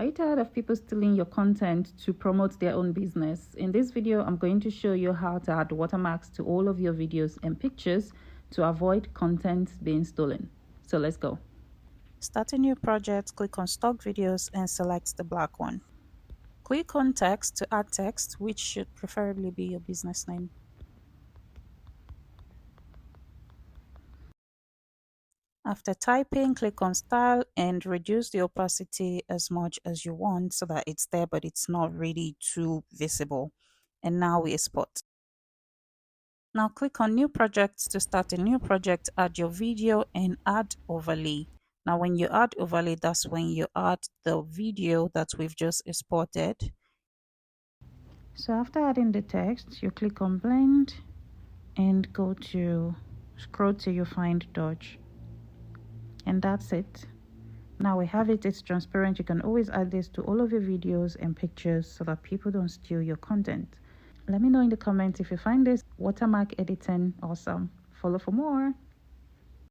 Are you tired of people stealing your content to promote their own business? In this video, I'm going to show you how to add watermarks to all of your videos and pictures to avoid content being stolen. So let's go. Start a new project, click on Stock Videos and select the black one. Click on Text to add text, which should preferably be your business name. After typing, click on Style and reduce the opacity as much as you want so that it's there but it's not really too visible. And now we export. Now click on New Project to start a new project, add your video and add overlay. Now when you add overlay, that's when you add the video that we've just exported. So after adding the text, you click on Blend and scroll till you find Dodge. And that's it. Now we have it, it's transparent. You can always add this to all of your videos and pictures so that people don't steal your content. Let me know in the comments if you find this watermark editing awesome. Follow for more.